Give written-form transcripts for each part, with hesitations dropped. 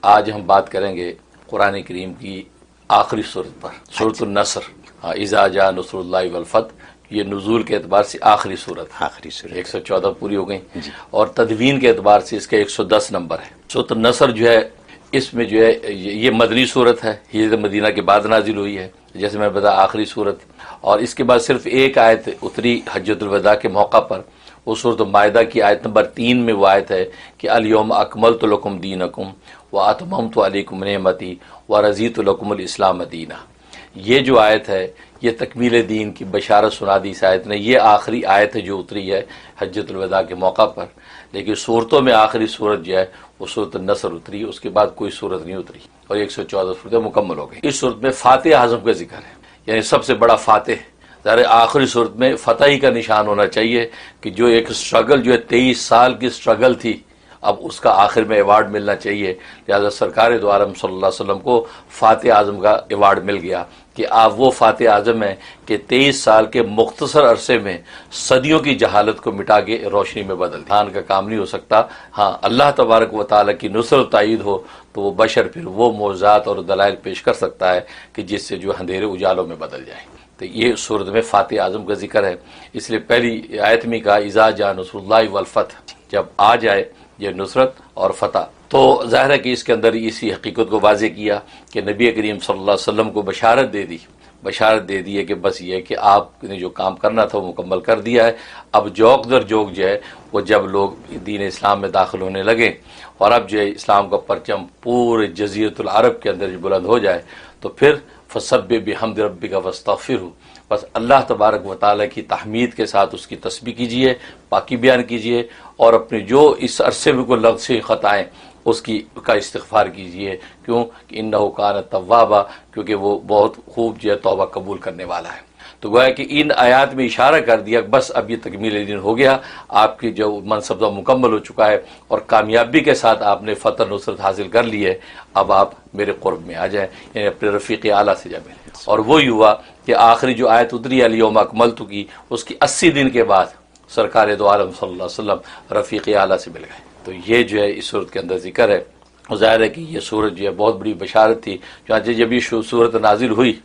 آج ہم بات کریں گے قرآن کریم کی آخری صورت پر، سورۃ النصر، اذا جاء نصر اللہ والفتح۔ یہ نزول کے اعتبار سے آخری صورت 114 پوری ہو گئی اور تدوین کے اعتبار سے اس کا 110 نمبر ہے۔ سورۃ النصر جو ہے اس میں جو ہے یہ مدنی صورت ہے، ہجرت مدینہ کے بعد نازل ہوئی ہے، جیسے میں بتا آخری صورت، اور اس کے بعد صرف ایک آیت اتری حجۃ الوداع کے موقع پر، وہ سورۃ المائدہ کی آیت نمبر 3 میں وہ آیت ہے کہ الیوم اکملت لکم دینکم واتممت علیکم نعمتی ورضیت لکم الاسلام دینا۔ یہ جو آیت ہے یہ تکمیل دین کی بشارت سنا دی اس آیت نے، یہ آخری آیت ہے جو اتری ہے حجۃ الوداع کے موقع پر، لیکن صورتوں میں آخری صورت جو ہے وہ سورۃ النصر اتری، اس کے بعد کوئی صورت نہیں اتری اور 114 صورتیں مکمل ہو گئی۔ اس صورت میں فاتح اعظم کا ذکر ہے، یعنی سب سے بڑا فاتح۔ ظاہر آخری صورت میں فتح کا نشان ہونا چاہیے کہ جو ایک سٹرگل جو ہے 23 سال کی سٹرگل تھی، اب اس کا آخر میں ایوارڈ ملنا چاہیے، لہذا سرکار دو عالم صلی اللہ علیہ وسلم کو فاتح اعظم کا ایوارڈ مل گیا کہ آپ وہ فاتح اعظم ہیں کہ 23 سال کے مختصر عرصے میں صدیوں کی جہالت کو مٹا کے روشنی میں بدل دیا۔ انسان کا کام نہیں ہو سکتا، ہاں اللہ تبارک و تعالیٰ کی نصرت و تائید ہو تو وہ بشر پھر وہ معجزات اور دلائل پیش کر سکتا ہے کہ جس سے جو اندھیرے اجالوں میں بدل جائیں۔ تو یہ صورت میں فاتح اعظم کا ذکر ہے، اس لیے پہلی آیت میں کہا اذا جاء نصر اللہ والفتح، جب آ جائے یہ نصرت اور فتح۔ تو ظاہر ہے کہ اس کے اندر اسی حقیقت کو واضح کیا کہ نبی کریم صلی اللہ علیہ وسلم کو بشارت دے دی ہے کہ بس یہ کہ آپ نے جو کام کرنا تھا وہ مکمل کر دیا ہے۔ اب جوک در جوک جو ہے وہ جب لوگ دین اسلام میں داخل ہونے لگے اور اب جو ہے اسلام کا پرچم پورے جزیرۃ العرب کے اندر بلند ہو جائے تو پھر فسبح بحمد ربک واستغفرہ، بس اللہ تبارک و تعالیٰ کی تحمید کے ساتھ اس کی تسبیح کیجئے، پاکی بیان کیجئے، اور اپنی جو اس عرصے میں کوئی لغزش خطائیں اس کا استغفار کیجئے، کیوں کہ انہ کان توابا، کیونکہ وہ بہت خوب جو ہے توبہ قبول کرنے والا ہے۔ تو گویا کہ ان آیات میں اشارہ کر دیا بس اب یہ تکمیل دین ہو گیا، آپ کی جو منصب مکمل ہو چکا ہے اور کامیابی کے ساتھ آپ نے فتح نصرت حاصل کر لی ہے، اب آپ میرے قرب میں آ جائیں، یعنی اپنے رفیق اعلیٰ سے جا ملیں۔ اور وہی ہوا کہ آخری جو آیت اتری الیوم اکملت کی، اس کی 80 دن کے بعد سرکار دو عالم صلی اللہ علیہ وسلم رفیق اعلیٰ سے مل گئے۔ تو یہ جو ہے اس صورت کے اندر ذکر ہے۔ ظاہر ہے کہ یہ صورت جو ہے بہت بڑی بشارت تھی، چنانچہ جب یہ صورت نازل ہوئی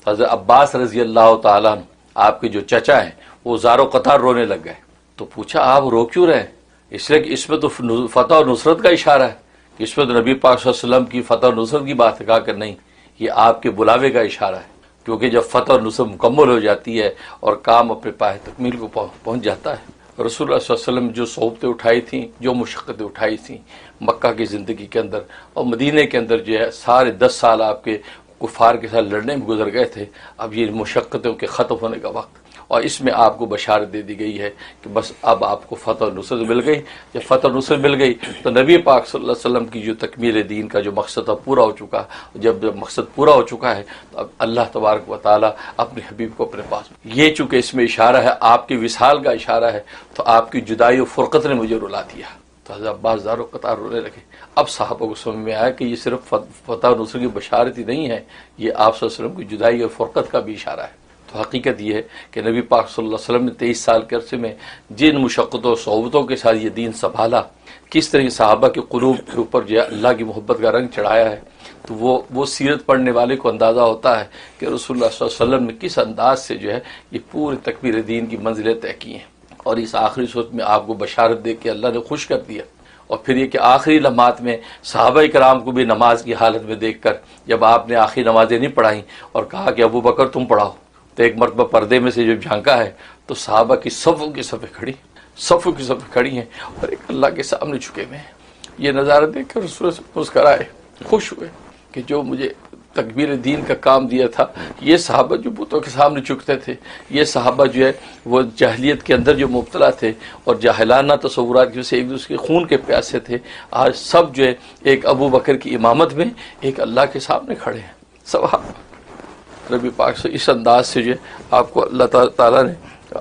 حضرت عباس رضی اللہ تعالیٰ عنہ آپ کے جو چچا ہیں وہ زار و قطار رونے لگ گئے۔ تو پوچھا آپ رو کیوں رہے؟ اس لیے کہ اس میں تو فتح اور نصرت کا اشارہ ہے، کہ اس میں تو نبی پاک صلی اللہ علیہ وسلم کی فتح اور نصرت کی بات ہے۔ کہا کہ نہیں، یہ آپ کے بلاوے کا اشارہ ہے، کیونکہ جب فتح اور نصرت مکمل ہو جاتی ہے اور کام اپنے پائے تکمیل کو پہنچ جاتا ہے۔ رسول اللہ صلی اللہ علیہ وسلم جو صحبتیں اٹھائی تھیں، جو مشقتیں اٹھائی تھیں مکہ کی زندگی کے اندر اور مدینہ کے اندر، جو ہے سارے 10 سال آپ کے کفار کے ساتھ لڑنے میں گزر گئے تھے، اب یہ مشقتوں کے ختم ہونے کا وقت، اور اس میں آپ کو بشارت دے دی گئی ہے کہ بس اب آپ کو فتح و نصرت مل گئی۔ جب فتح و نصرت مل گئی تو نبی پاک صلی اللہ علیہ وسلم کی جو تکمیل دین کا جو مقصد تھا پورا ہو چکا۔ جب مقصد پورا ہو چکا ہے تو اب اللہ تبارک و تعالیٰ اپنے حبیب کو اپنے پاس، یہ چونکہ اس میں اشارہ ہے آپ کے وصال کا اشارہ ہے، تو آپ کی جدائی و فرقت نے مجھے رلا دیا۔ تو حضرت عباس زار و قطار رونے لگے۔ اب صحابہ کو سمجھ میں آیا کہ یہ صرف فتح و نصرت کی بشارت ہی نہیں ہے، یہ آپ صلی اللہ علیہ وسلم کی جدائی اور فرقت کا بھی اشارہ ہے۔ تو حقیقت یہ ہے کہ نبی پاک صلی اللہ علیہ وسلم نے 23 سال کے عرصے میں جن مشقتوں و صعوبتوں کے ساتھ یہ دین سنبھالا، کس طرح صحابہ کے قلوب کے اوپر جو ہے اللہ کی محبت کا رنگ چڑھایا ہے، تو وہ سیرت پڑھنے والے کو اندازہ ہوتا ہے کہ رسول اللہ صلی اللہ علیہ وسلم نے کس انداز سے جو ہے یہ پورے تکبیر دین کی منزلیں طے کی ہیں، اور اس آخری صورت میں آپ کو بشارت دے کے اللہ نے خوش کر دیا۔ اور پھر یہ کہ آخری لمحات میں صحابہ کرام کو بھی نماز کی حالت میں دیکھ کر جب آپ نے آخری نمازیں نہیں پڑھائیں اور کہا کہ ابو بکر تم پڑھاؤ، تو ایک مرتبہ پردے میں سے جب جھانکا ہے تو صحابہ کی صفوں کی صفیں کھڑی ہیں اور ایک اللہ کے سامنے جھکے ہوئے ہیں۔ یہ نظارہ دیکھ کر رسول سے مسکرائے، خوش ہوئے کہ جو مجھے تکبیر دین کا کام دیا تھا، یہ صحابہ جو بتوں کے سامنے جھکتے تھے، یہ صحابہ جو ہے وہ جاہلیت کے اندر جو مبتلا تھے اور جاہلانہ تصورات کی وجہ سے ایک دوسرے کے خون کے پیاسے تھے، آج سب جو ہے ایک ابو بکر کی امامت میں ایک اللہ کے سامنے کھڑے ہیں۔ سب نبی پاک سے اس انداز سے جو ہے آپ کو اللہ تعالیٰ نے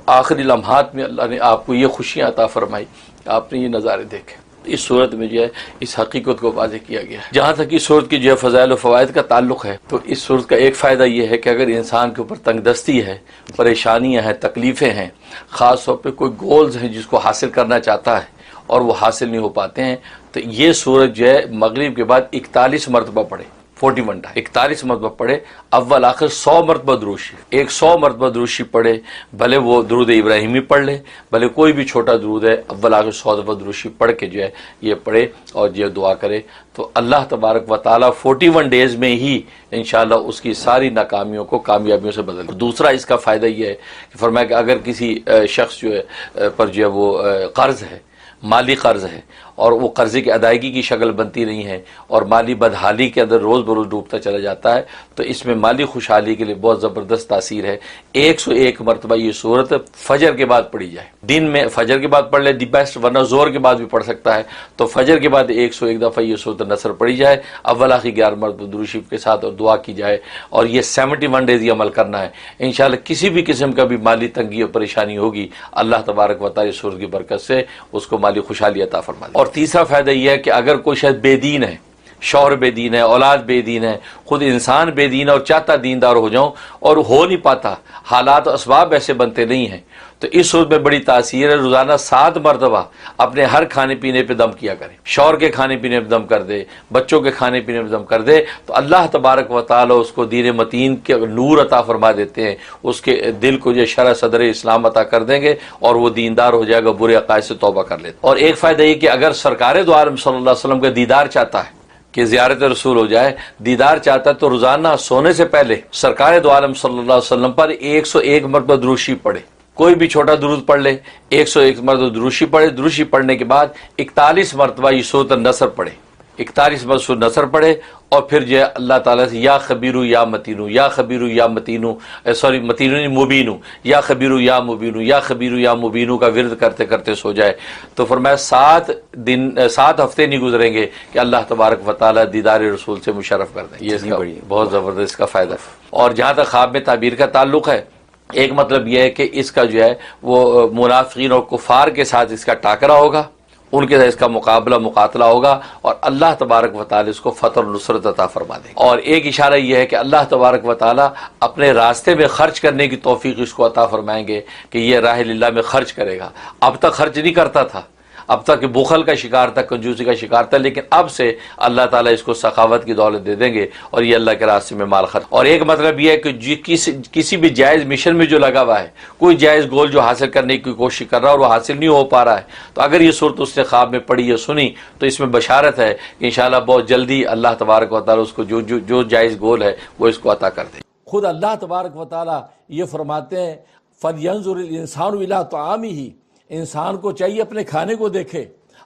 آخری لمحات میں اللہ نے آپ کو یہ خوشیاں عطا فرمائی کہ آپ نے یہ نظارے دیکھے۔ اس صورت میں جو ہے اس حقیقت کو واضح کیا گیا ہے۔ جہاں تک اس صورت کی جو ہے فضائل و فوائد کا تعلق ہے تو اس صورت کا ایک فائدہ یہ ہے کہ اگر انسان کے اوپر تنگ دستی ہے، پریشانیاں ہیں، تکلیفیں ہیں، خاص طور پہ کوئی گولز ہیں جس کو حاصل کرنا چاہتا ہے اور وہ حاصل نہیں ہو پاتے ہیں، تو یہ سورت جو ہے مغرب کے بعد 41 مرتبہ پڑھے، 41 ٹائم 41 مرتبہ پڑھے، اول آخر 100 مرتبہ درود شریف، 100 مرتبہ درود شریف پڑھے، بھلے وہ درود ابراہیمی پڑھ لے، بھلے کوئی بھی چھوٹا درود ہے، اول آخر 100 دفعہ درود شریف پڑھ کے جو ہے یہ پڑھے اور یہ دعا کرے، تو اللہ تبارک و تعالیٰ 41 ڈیز میں ہی انشاءاللہ اس کی ساری ناکامیوں کو کامیابیوں سے بدل۔ دوسرا اس کا فائدہ یہ ہے کہ فرمایا کہ اگر کسی شخص جو ہے پر جو ہے وہ قرض ہے، مالی قرض ہے، اور وہ قرضے کی ادائیگی کی شکل بنتی نہیں ہے اور مالی بدحالی کے اندر روز بروز ڈوبتا چلا جاتا ہے، تو اس میں مالی خوشحالی کے لیے بہت زبردست تاثیر ہے۔ 101 مرتبہ یہ صورت فجر کے بعد پڑھی جائے، دن میں فجر کے بعد پڑھ لے دی بیسٹ، ورنہ زور کے بعد بھی پڑھ سکتا ہے، تو فجر کے بعد 101 دفعہ یہ صورت نصر پڑھی جائے، اول آخر 11 مرتبہ درود شریف کے ساتھ، اور دعا کی جائے، اور یہ 71 ڈیز یہ عمل کرنا ہے۔ انشاءاللہ کسی بھی قسم کا بھی مالی تنگی اور پریشانی ہوگی، اللہ تبارک و تعالی صورت کی برکت سے اس کو مالی خوشحالی عطا فرما دے۔ اور تیسرا فائدہ یہ ہے کہ اگر کوئی شاید بے دین ہے، شوہر بے دین ہے، اولاد بے دین ہے، خود انسان بے دین ہے اور چاہتا دیندار ہو جاؤں اور ہو نہیں پاتا، حالات و اسباب ایسے بنتے نہیں ہیں، تو اس صورت میں بڑی تاثیر ہے، روزانہ 7 مرتبہ اپنے ہر کھانے پینے پہ دم کیا کرے، شوہر کے کھانے پینے پہ دم کر دے، بچوں کے کھانے پینے پہ دم کر دے، تو اللہ تبارک و تعالی اس کو دین متین کے نور عطا فرما دیتے ہیں، اس کے دل کو جو شرح صدر اسلام عطا کر دیں گے اور وہ دیندار ہو جائے گا، برے عقائد سے توبہ کر لیتا۔ اور ایک فائدہ یہ کہ اگر سرکار دو عالم صلی اللہ علیہ وسلم کا دیدار چاہتا ہے کہ زیارت رسول ہو جائے، دیدار چاہتا ہے، تو روزانہ سونے سے پہلے سرکار دو عالم صلی اللہ علیہ وسلم پر 101 مرتبہ درود شریف پڑھے، کوئی بھی چھوٹا درود پڑھ لے، 101 مرتبہ درود شریف پڑھے، درود شریف پڑھنے کے بعد 41 مرتبہ یہ سورۃ النصر پڑھے، 41 مرتبہ سورۃ النصر پڑھے، اور پھر جو ہے اللہ تعالیٰ سے یا خبیرو یا متینو، یا خبیرو یا متینو، متینو نہیں مبینو، یا خبیرو یا مبینو، یا خبیرو یا مبینو کا ورد کرتے کرتے سو جائے، تو فرمایا 7 ہفتے نہیں گزریں گے کہ اللہ تبارک و تعالیٰ دیدار رسول سے مشرف کر دیں۔ یہ اس کا بہت زبردست کا فائدہ ہے۔ اور جہاں تک خواب میں تعبیر کا تعلق ہے، ایک مطلب یہ ہے کہ اس کا جو ہے وہ منافقین اور کفار کے ساتھ اس کا ٹاکرا ہوگا، ان کے ساتھ اس کا مقاتلہ ہوگا، اور اللہ تبارک و تعالی اس کو فتح اور نصرت عطا فرما دے گا۔ اور ایک اشارہ یہ ہے کہ اللہ تبارک و تعالی اپنے راستے میں خرچ کرنے کی توفیق اس کو عطا فرمائیں گے کہ یہ راہ اللہ میں خرچ کرے گا۔ اب تک خرچ نہیں کرتا تھا، اب تک بخل کا شکار تھا، کنجوسی کا شکار تھا، لیکن اب سے اللہ تعالیٰ اس کو سخاوت کی دولت دے دیں گے اور یہ اللہ کے راستے میں مال خرچ۔ اور ایک مطلب یہ ہے کہ کسی بھی جائز مشن میں جو لگا ہوا ہے، کوئی جائز گول جو حاصل کرنے کی کوشش کر رہا ہے اور وہ حاصل نہیں ہو پا رہا ہے، تو اگر یہ صورت اس نے خواب میں پڑھی یا سنی تو اس میں بشارت ہے کہ انشاءاللہ بہت جلدی اللہ تبارک و تعالیٰ اس کو جو جائز گول ہے وہ اس کو عطا کر دے۔ خود اللہ تبارک و تعالیٰ یہ فرماتے ہیں فَلْيَنْظُرِ الْإِنسَانُ إِلَىٰ طَعَامِهِ، انسان کو چاہیے اپنے کھانے کو دیکھے،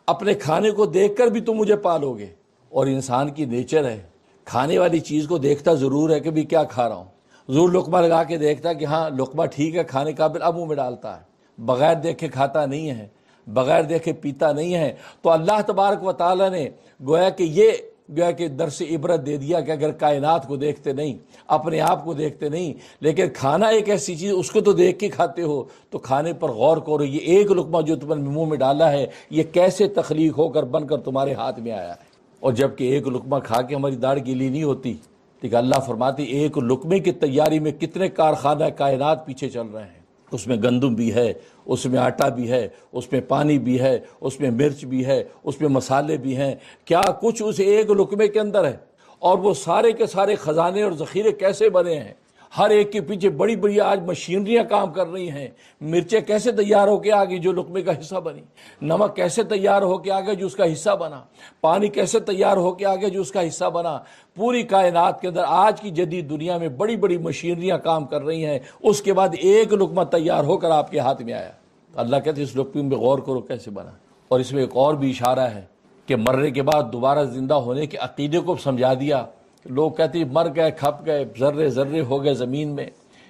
اپنے کھانے کو دیکھ کر بھی تم مجھے پالو گے۔ اور انسان کی نیچر ہے، کھانے والی چیز کو دیکھتا ضرور ہے کہ بھی کیا کھا رہا ہوں، ضرور لقمہ لگا کے دیکھتا ہے کہ ہاں لقمہ ٹھیک ہے، کھانے قابل، اب منہ میں ڈالتا ہے، بغیر دیکھے کھاتا نہیں ہے، بغیر دیکھے پیتا نہیں ہے۔ تو اللہ تبارک و تعالیٰ نے گویا کہ درس عبرت دے دیا کہ اگر کائنات کو دیکھتے نہیں، اپنے آپ کو دیکھتے نہیں، لیکن کھانا ایک ایسی چیز اس کو تو دیکھ کے کھاتے ہو، تو کھانے پر غور کرو، یہ ایک لقمہ جو تم نے منہ میں ڈالا ہے یہ کیسے تخلیق ہو کر بن کر تمہارے ہاتھ میں آیا ہے۔ اور جب کہ ایک لقمہ کھا کے ہماری داڑھ گیلی نہیں ہوتی، لیکن اللہ فرماتی ایک لقمے کی تیاری میں کتنے کارخانہ کائنات پیچھے چل رہے ہیں، اس میں گندم بھی ہے، اس میں آٹا بھی ہے، اس میں پانی بھی ہے، اس میں مرچ بھی ہے، اس میں مسالے بھی ہیں، کیا کچھ اس ایک لقمے کے اندر ہے۔ اور وہ سارے کے سارے خزانے اور ذخیرے کیسے بنے ہیں، ہر ایک کے پیچھے بڑی بڑی آج مشینریاں کام کر رہی ہیں، مرچیں کیسے تیار ہو کے آگے جو لقمے کا حصہ بنی، نمک کیسے تیار ہو کے آگے جو اس کا حصہ بنا، پانی کیسے تیار ہو کے آگے جو اس کا حصہ بنا۔ پوری کائنات کے اندر آج کی جدید دنیا میں بڑی بڑی مشینریاں کام کر رہی ہیں، اس کے بعد ایک لقمہ تیار ہو کر آپ کے ہاتھ میں آیا۔ اللہ کہتے ہیں اس لقمے میں غور کرو کیسے بنا۔ اور اس میں ایک اور بھی اشارہ ہے کہ مرنے کے بعد دوبارہ زندہ ہونے کے عقیدے کو سمجھا دیا۔ لوگ کہتے ہیں مر گئے، کھپ گئے، ذرے ذرے ہو گئے زمین میں،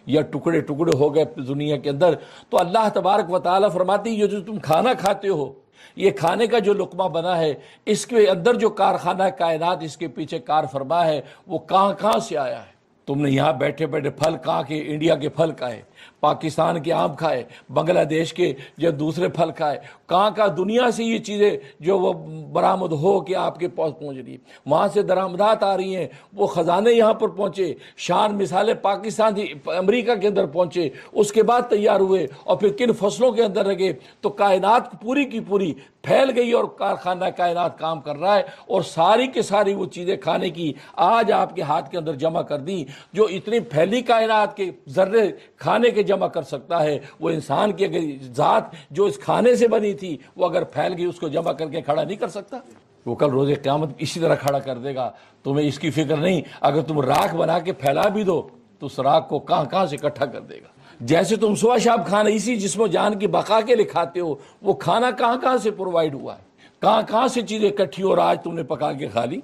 یا ٹکڑے ٹکڑے ہو گئے دنیا کے اندر، تو اللہ تبارک و تعالیٰ فرماتی یہ جو تم کھانا کھاتے ہو، یہ کھانے کا جو لقمہ بنا ہے، اس کے اندر جو کارخانہ کائنات اس کے پیچھے کار فرما ہے، وہ کہاں سے آیا ہے۔ تم نے یہاں بیٹھے بیٹھے پھل کہاں کے، انڈیا کے پھل کھائے، پاکستان کے آم کھائے، بنگلہ دیش کے جو دوسرے پھل کھائے، کہاں دنیا سے یہ چیزیں جو وہ برآمد ہو کے آپ کے پاس پہنچ رہی، وہاں سے درآمدات آ رہی ہیں، وہ خزانے یہاں پر پہنچے، شان مثالیں پاکستان تھی امریکہ کے اندر پہنچے، اس کے بعد تیار ہوئے اور پھر کن فصلوں کے اندر لگے، تو کائنات پوری کی پوری پھیل گئی اور کارخانہ کائنات کام کر رہا ہے، اور ساری کی ساری وہ چیزیں کھانے کی آج آپ کے ہاتھ کے اندر جمع کر دی۔ جو اتنی پھیلی کائنات کے ذرے کھانے کے جمع کر سکتا ہے، وہ انسان کی اگر ذات جو اس کھانے سے بنی تھی وہ اگر پھیل گئی، اس کو جمع کر کے کھڑا نہیں کر سکتا؟ وہ کل روز قیامت اسی طرح کھڑا کر دے گا۔ تمہیں اس کی فکر نہیں، اگر تم راکھ بنا کے پھیلا بھی دو تو اس راکھ کو کہاں سے اکٹھا کر دے گا۔ جیسے تم صبح شام کھانا اسی جسم و جان کی بقا کے لیے کھاتے ہو، وہ کھانا کہاں سے پرووائڈ ہوا ہے، کہاں سے چیزیں اکٹھی اور آج تم نے پکا کے کھا لی۔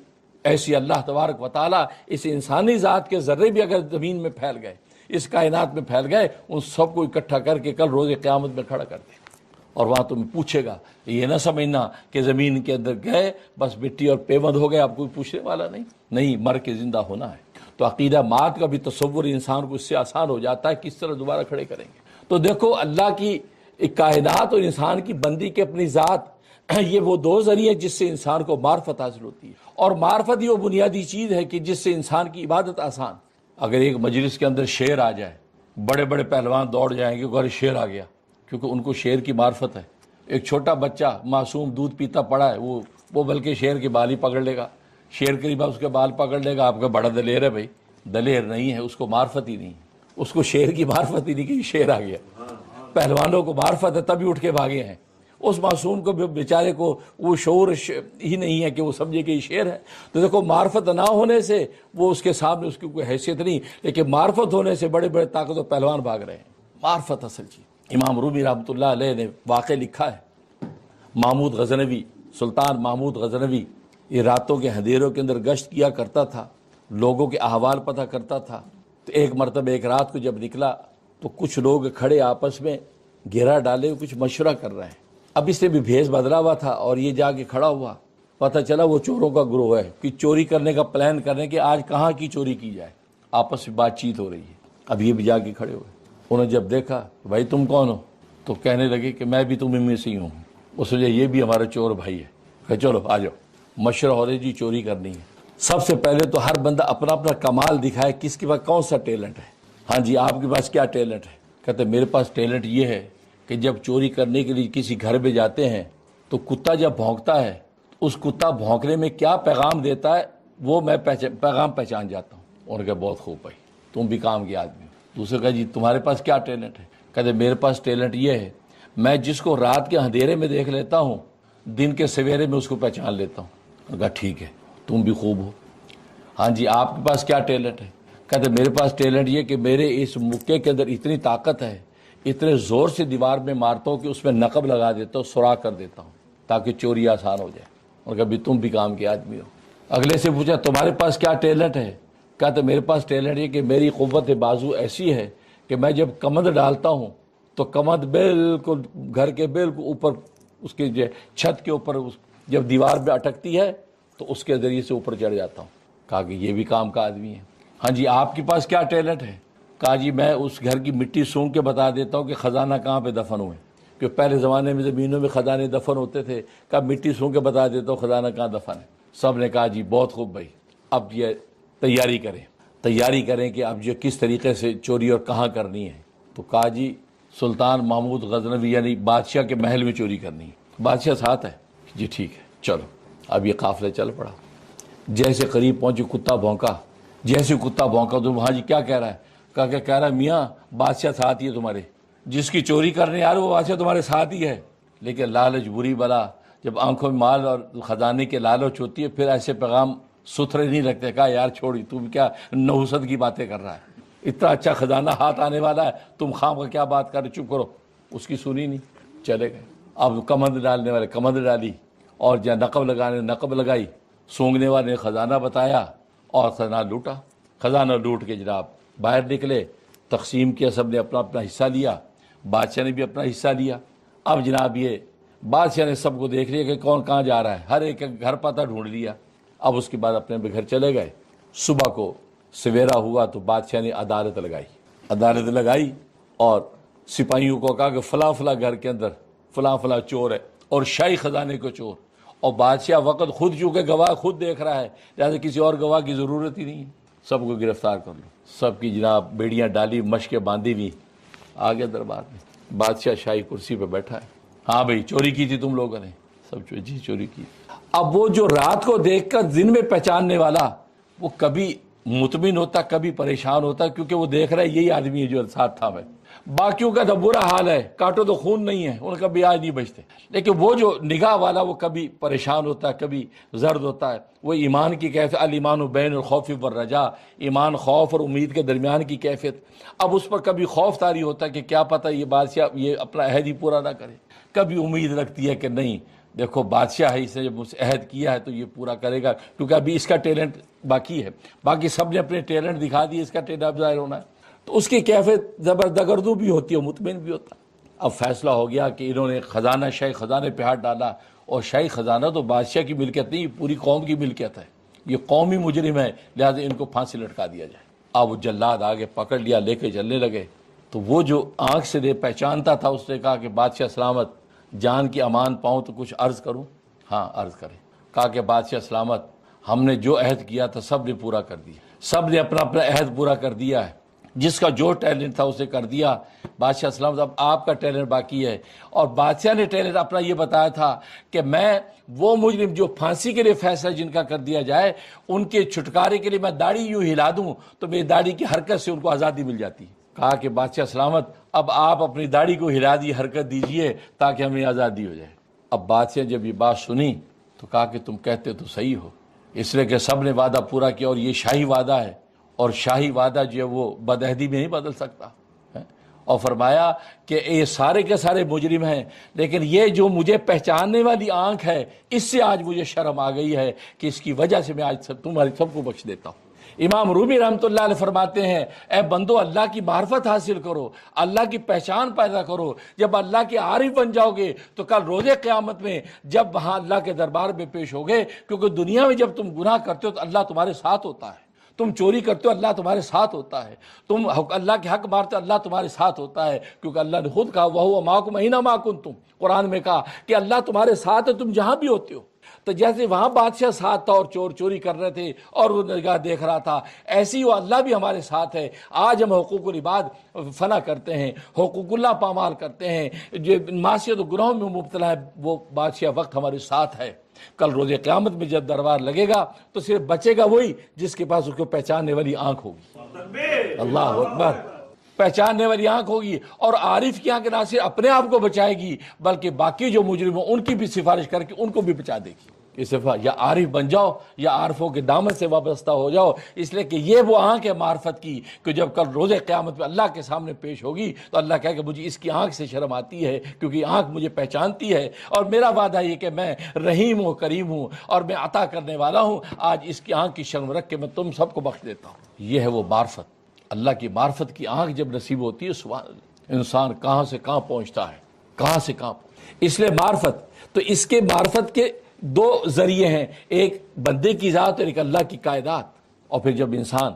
ایسی اللہ تبارک و تعالیٰ اس انسانی ذات کے ذرے بھی اگر زمین میں پھیل گئے، اس کائنات میں پھیل گئے، ان سب کو اکٹھا کر کے کل روز قیامت میں کھڑا کر دے، اور وہاں تمہیں پوچھے گا۔ یہ نہ سمجھنا کہ زمین کے اندر گئے بس مٹی اور پیوند ہو گئے، اب کوئی پوچھنے والا نہیں، مر کے زندہ ہونا ہے۔ تو عقیدہ مات کا بھی تصور انسان کو اس سے آسان ہو جاتا ہے، کس طرح دوبارہ کھڑے کریں گے۔ تو دیکھو اللہ کی ایک کائنات اور انسان کی بندی کے اپنی ذات، یہ وہ دو ذریعے جس سے انسان کو معرفت حاصل ہوتی ہے، اور معرفت یہ وہ بنیادی چیز ہے کہ جس سے انسان کی عبادت آسان۔ اگر ایک مجلس کے اندر شعر آ جائے، بڑے بڑے پہلوان دوڑ جائیں گے کہ شعر آ گیا، کیونکہ ان کو شعر کی معرفت ہے۔ ایک چھوٹا بچہ معصوم دودھ پیتا پڑا ہے، وہ بلکہ شعر کے بال ہی پکڑ لے گا، شعر قریب اس کے بال پکڑ لے گا۔ آپ کا بڑا دلیر ہے بھائی، دلیر نہیں ہے، اس کو معرفت ہی نہیں ہے، اس کو شعر کی معرفت ہی نہیں کہ شعر آ گیا۔ پہلوانوں کو معرفت ہے تبھی اٹھ کے بھاگے ہیں، اس معصوم کو بیچارے کو وہ شعور ہی نہیں ہے کہ وہ سمجھے کہ یہ شعر ہے۔ تو دیکھو معرفت نہ ہونے سے وہ اس کے سامنے اس کی کوئی حیثیت نہیں، لیکن معرفت ہونے سے بڑے بڑے طاقت و پہلوان بھاگ رہے ہیں۔ معرفت اصل چیز۔ امام رومی رحمۃ اللہ علیہ نے واقع لکھا ہے، محمود غزنوی، سلطان محمود غزنوی یہ راتوں کے اندھیروں کے اندر گشت کیا کرتا تھا، لوگوں کے احوال پتہ کرتا تھا۔ تو ایک مرتبہ ایک رات کو جب نکلا تو کچھ لوگ کھڑے آپس میں گھیرا ڈالے کچھ مشورہ کر رہے ہیں۔ اب اس نے بھی بھیس بدلا ہوا تھا اور یہ جا کے کھڑا ہوا، پتہ چلا وہ چوروں کا گروہ ہے کہ چوری کرنے کا پلان کرنے کہ آج کہاں کی چوری کی جائے، آپس میں بات چیت ہو رہی ہے۔ اب یہ بھی جا کے کھڑے ہوئے، انہوں نے جب دیکھا بھائی تم کون ہو، تو کہنے لگے کہ میں بھی تمہیں میں سے ہی ہوں۔ اس نے یہ بھی ہمارا چور بھائی ہے، کہ چلو آ جاؤ، مشورہ ہو رہی جی چوری کرنی ہے۔ سب سے پہلے تو ہر بندہ اپنا اپنا کمال دکھائے، کس کے پاس کون سا ٹیلنٹ ہے۔ ہاں جی آپ کے پاس کیا ٹیلنٹ ہے؟ کہتے میرے پاس ٹیلنٹ یہ ہے کہ جب چوری کرنے کے لیے کسی گھر میں جاتے ہیں تو کتا جب بھونکتا ہے، اس کتا بھونکنے میں کیا پیغام دیتا ہے وہ میں پیغام پہچان جاتا ہوں۔ اور کہا بہت خوب بھائی، تم بھی کام کے آدمی ہو۔ دوسرے کہا جی تمہارے پاس کیا ٹیلنٹ ہے؟ کہتے میرے پاس ٹیلنٹ یہ ہے، میں جس کو رات کے اندھیرے میں دیکھ لیتا ہوں دن کے سویرے میں اس کو پہچان لیتا ہوں۔ کہا ٹھیک ہے تم بھی خوب ہو۔ ہاں جی آپ کے پاس کیا ٹیلنٹ ہے؟ کہتے میرے پاس ٹیلنٹ یہ کہ میرے اس مکے کے اندر اتنی طاقت ہے، اتنے زور سے دیوار میں مارتا ہوں کہ اس میں نقب لگا دیتا ہوں، سوراخ کر دیتا ہوں تاکہ چوری آسان ہو جائے۔ اور کبھی تم بھی کام کے آدمی ہو۔ اگلے سے پوچھا تمہارے پاس کیا ٹیلنٹ ہے؟ کہتے میرے پاس ٹیلنٹ یہ کہ میری قوت بازو ایسی ہے کہ میں جب کمند ڈالتا ہوں تو کمند بالکل گھر کے بالکل اوپر اس کے چھت کے اوپر جب دیوار میں اٹکتی ہے تو اس کے ذریعے سے اوپر چڑھ جاتا ہوں۔ کہا کہ یہ بھی کام کا آدمی ہے۔ ہاں جی آپ کے پاس کیا ٹیلنٹ ہے؟ کہا جی میں اس گھر کی مٹی سونگ کے بتا دیتا ہوں کہ خزانہ کہاں پہ دفن ہوئے، کہ پہلے زمانے میں زمینوں میں خزانے دفن ہوتے تھے۔ کہا مٹی سونگ کے بتا دیتا ہوں خزانہ کہاں دفن ہے۔ سب نے کہا جی بہت خوب بھائی، اب یہ تیاری کریں کہ اب یہ کس طریقے سے چوری اور کہاں کرنی ہے۔ تو کہا جی سلطان محمود غزنوی یعنی بادشاہ کے محل میں چوری کرنی ہے، بادشاہ ساتھ ہے؟ جی ٹھیک ہے چلو۔ اب یہ قافلہ چل پڑا، جیسے قریب پہنچے کتا بھونکا، جیسے کتا بھونکا تو وہاں جی کیا کہہ رہا ہے؟ کہہ رہا ہے میاں بادشاہ ساتھ ہی ہے تمہارے، جس کی چوری کرنے آ رہے وہ بادشاہ تمہارے ساتھ ہی ہے۔ لیکن لالچ بری بلا، جب آنکھوں میں مال اور خزانے کے لالچ ہوتی ہے پھر ایسے پیغام ستھرے نہیں رکھتے۔ کہا یار چھوڑی، تم کیا نحوست کی باتیں کر رہا ہے، اتنا اچھا خزانہ ہاتھ آنے والا ہے، تم خام کا کیا بات کر رہے، چپ کرو۔ اس کی سنی نہیں، چلے گئے۔ اب کمند ڈالنے والے کمند ڈالی، اور جہاں نقب لگانے نقب لگائی، سونگنے والے نے خزانہ بتایا اور خزانہ لوٹا۔ خزانہ لوٹ کے جناب باہر نکلے، تقسیم کیا، سب نے اپنا اپنا حصہ لیا، بادشاہ نے بھی اپنا حصہ لیا۔ اب جناب یہ بادشاہ نے سب کو دیکھ لیا کہ کون کہاں جا رہا ہے، ہر ایک گھر پتہ ڈھونڈ لیا۔ اب اس کے بعد اپنے اپنے گھر چلے گئے۔ صبح کو سویرا ہوا تو بادشاہ نے عدالت لگائی اور سپاہیوں کو کہا کہ فلاں فلاں گھر کے اندر فلاں فلاں چور ہے اور شاہی خزانے کو چور، اور بادشاہ وقت خود چونکہ گواہ خود دیکھ رہا ہے لہٰذا کسی اور گواہ کی ضرورت ہی نہیں ہے، سب کو گرفتار کر لو، سب کی جناب بیڑیاں ڈالی، مشقیں باندھی ہوئی، آ گیا دربار میں، بادشاہ شاہی کرسی پہ بیٹھا ہے، ہاں بھائی چوری کی تھی تم لوگوں نے، سب جی چوری کی۔ اب وہ جو رات کو دیکھ کر دن میں پہچاننے والا وہ کبھی مطمئن ہوتا کبھی پریشان ہوتا، کیونکہ وہ دیکھ رہا ہے یہی آدمی ہے جو ساتھ تھا میں، باقیوں کا تو برا حال ہے، کاٹو تو خون نہیں ہے، ان کا بیاج نہیں بچتے، لیکن وہ جو نگاہ والا وہ کبھی پریشان ہوتا ہے کبھی زرد ہوتا ہے، وہ ایمان کی کیفیت، الایمان بین الخوف والرجاء، ایمان خوف اور امید کے درمیان کی کیفیت۔ اب اس پر کبھی خوف طاری ہوتا ہے کہ کیا پتہ یہ بادشاہ یہ اپنا عہد ہی پورا نہ کرے، کبھی امید رکھتی ہے کہ نہیں دیکھو بادشاہ ہے، اس نے جب مجھ سے عہد کیا ہے تو یہ پورا کرے گا، کیونکہ ابھی اس کا ٹیلنٹ باقی ہے، باقی سب نے اپنے ٹیلنٹ دکھا دیے، اس کا ٹیلنٹ اب ظاہر ہونا ہے، تو اس کی کیفیت زبردگردو بھی ہوتی ہے، مطمئن بھی ہوتا ہے۔ اب فیصلہ ہو گیا کہ انہوں نے خزانہ شاہی خزانے پہ ہاتھ ڈالا، اور شاہی خزانہ تو بادشاہ کی ملکیت نہیں، پوری قوم کی ملکیت ہے، یہ قومی مجرم ہے، لہذا ان کو پھانسی لٹکا دیا جائے۔ اب وہ جلاد آگے پکڑ لیا، لے کے چلنے لگے، تو وہ جو آنکھ سے پہچانتا تھا اس نے کہا کہ بادشاہ سلامت، جان کی امان پاؤں تو کچھ عرض کروں؟ ہاں عرض کریں۔ کہا کہ بادشاہ سلامت، ہم نے جو عہد کیا تھا سب نے پورا کر دیا، سب نے اپنا اپنا عہد پورا کر دیا ہے، جس کا جو ٹیلنٹ تھا اسے کر دیا۔ بادشاہ سلامت اب آپ کا ٹیلنٹ باقی ہے، اور بادشاہ نے ٹیلنٹ اپنا یہ بتایا تھا کہ میں وہ مجرم جو پھانسی کے لیے فیصلہ جن کا کر دیا جائے ان کے چھٹکارے کے لیے میں داڑھی یوں ہلا دوں تو میری داڑھی کی حرکت سے ان کو آزادی مل جاتی ہے۔ کہا کہ بادشاہ سلامت اب آپ اپنی داڑھی کو ہلا دی، حرکت دیجئے تاکہ ہمیں آزادی ہو جائے۔ اب بادشاہ جب یہ بات سنی تو کہا کہ تم کہتے تو صحیح ہو، اس لیے کہ سب نے وعدہ پورا کیا اور یہ شاہی وعدہ ہے، اور شاہی وعدہ جو ہے وہ بدعہدی میں نہیں بدل سکتا، اور فرمایا کہ یہ سارے کے سارے مجرم ہیں، لیکن یہ جو مجھے پہچاننے والی آنکھ ہے اس سے آج مجھے شرم آ گئی ہے کہ اس کی وجہ سے میں آج تمہاری سب کو بخش دیتا ہوں۔ امام رومی رحمۃ اللہ علیہ فرماتے ہیں اے بندو اللہ کی معرفت حاصل کرو، اللہ کی پہچان پیدا کرو، جب اللہ کے عارف بن جاؤ گے تو کل روز قیامت میں جب وہاں اللہ کے دربار میں پیش ہوگے، کیونکہ دنیا میں جب تم گناہ کرتے ہو تو اللہ تمہارے ساتھ ہوتا ہے، تم چوری کرتے ہو اللہ تمہارے ساتھ ہوتا ہے، تم اللہ کے حق مارتے ہو اللہ تمہارے ساتھ ہوتا ہے، کیونکہ اللہ نے خود کہا وَهُوَ مَعَكُمْ أَيْنَمَا كُنتُمْ، قرآن میں کہا کہ اللہ تمہارے ساتھ ہے تم جہاں بھی ہوتے ہو۔ تو جیسے وہاں بادشاہ ساتھ تھا اور چور چوری کر رہے تھے اور وہ نگاہ دیکھ رہا تھا، ایسی وہ اللہ بھی ہمارے ساتھ ہے۔ آج ہم حقوق العباد فنا کرتے ہیں، حقوق اللہ پامال کرتے ہیں، جو معصیت و گناہوں میں مبتلا ہے، وہ بادشاہ وقت ہمارے ساتھ ہے۔ کل روز قیامت میں جب دربار لگے گا تو صرف بچے گا وہی جس کے پاس اس کو پہچاننے والی آنکھ ہوگی۔ اللہ اکبر، پہچاننے والی آنکھ ہوگی، اور عارف کی آنکھ نہ صرف اپنے آپ کو بچائے گی بلکہ باقی جو مجرم ہیں ان کی بھی سفارش کر کے ان کو بھی بچا دے گی۔ اس دفعہ یا عارف بن جاؤ یا عارفوں کے دامن سے وابستہ ہو جاؤ، اس لیے کہ یہ وہ آنکھ ہے معرفت کی کہ جب کل روز قیامت میں اللہ کے سامنے پیش ہوگی تو اللہ کہے کہ مجھے اس کی آنکھ سے شرم آتی ہے کیونکہ یہ آنکھ مجھے پہچانتی ہے، اور میرا وعدہ یہ کہ میں رحیم ہوں، کریم ہوں، اور میں عطا کرنے والا ہوں، آج اس کی آنکھ کی شرم رکھ کے میں تم سب کو بخش دیتا ہوں۔ یہ ہے وہ معرفت، اللہ کی معرفت کی آنکھ جب نصیب ہوتی ہے سبحان اللہ، انسان کہاں سے کہاں پہنچتا ہے، کہاں سے کہاں۔ اس لیے معرفت، تو اس کے معرفت کے دو ذریعے ہیں، ایک بندے کی ذات اور ایک اللہ کی کائنات، اور پھر جب انسان